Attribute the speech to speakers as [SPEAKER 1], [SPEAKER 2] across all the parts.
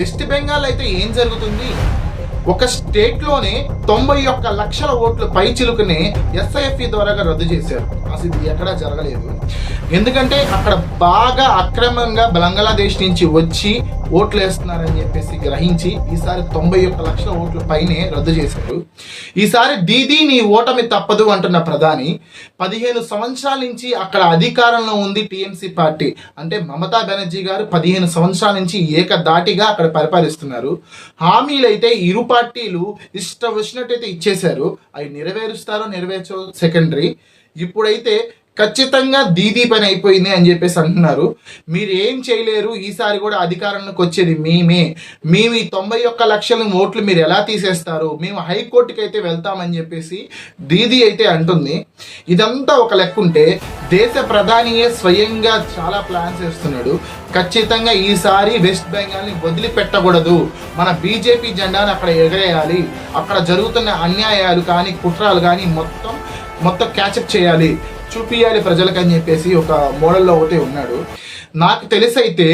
[SPEAKER 1] West Bengal అయితే ఏం జరుగుతుంది? ఒక స్టేట్ లోనే 91 లక్షల ఓట్లు పై చిలుకుని ఎస్ఐఎఫ్ఈ ద్వారా రద్దు చేశారు. అసలు ఇది ఎక్కడా జరగలేదు. ఎందుకంటే అక్కడ బాగా అక్రమంగా బంగ్లాదేశ్ నుంచి వచ్చి ఓట్లు వేస్తున్నారని చెప్పేసి గ్రహించి ఈసారి 91 లక్షల ఓట్ల పైనే రద్దు చేశారు. ఈసారి దీదీ నీ ఓటమి తప్పదు అంటున్న ప్రధాని 15 సంవత్సరాల నుంచి అక్కడ అధికారంలో ఉంది టీఎంసీ పార్టీ. అంటే మమతా బెనర్జీ గారు 15 సంవత్సరాల నుంచి ఏకదాటిగా అక్కడ పరిపాలిస్తున్నారు. హామీలు అయితే ఇరు పార్టీలు ఇష్టం వచ్చినట్టయితే ఇచ్చేశారు. అవి నెరవేరుస్తారో నెరవేర్చో సెకండరీ. ఇప్పుడైతే ఖచ్చితంగా దీదీ పని అయిపోయింది అని చెప్పేసి అంటున్నారు. మీరు ఏం చేయలేరు, ఈసారి కూడా అధికారంలోకి వచ్చేది మేము ఈ 91 లక్షల ఓట్లు మీరు ఎలా తీసేస్తారు, మేము హైకోర్టుకి అయితే వెళ్తామని చెప్పేసి దీదీ అయితే అంటుంది. ఇదంతా ఒక లెక్కుంటే దేశ ప్రధానియే స్వయంగా చాలా ప్లాన్స్ చేస్తున్నాడు. ఖచ్చితంగా ఈసారి వెస్ట్ బెంగాల్ని వదిలిపెట్టకూడదు, మన బీజేపీ జెండాను అక్కడ ఎగరేయాలి, అక్కడ జరుగుతున్న అన్యాయాలు కానీ కుట్రాలు కానీ మొత్తం క్యాచప్ చేయాలి, చూపియాలి ప్రజలకు అని చెప్పేసి ఒక మోడల్లో ఒకటి ఉన్నాడు. నాకు తెలిసైతే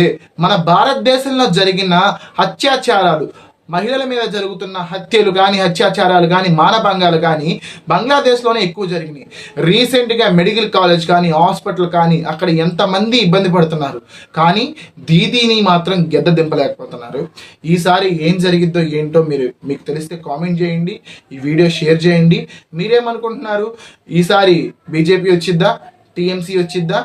[SPEAKER 1] మన భారతదేశంలో జరిగిన అత్యాచారాలు, మహిళల మీద జరుగుతున్న హత్యలు కానీ అత్యాచారాలు కానీ మానభంగాలు కానీ బంగ్లాదేశ్లోనే ఎక్కువ జరిగినాయి. రీసెంట్గా మెడికల్ కాలేజ్ కానీ హాస్పిటల్ కానీ అక్కడ ఎంతమంది ఇబ్బంది పడుతున్నారు, కానీ దీదీని మాత్రం గెద్ద దింపలేకపోతున్నారు. ఈసారి ఏం జరిగిద్దో ఏంటో మీకు తెలిస్తే కామెంట్ చేయండి, ఈ వీడియో షేర్ చేయండి. మీరేమనుకుంటున్నారు? ఈసారి బీజేపీ వచ్చిద్దా, టీఎంసీ వచ్చిద్దా?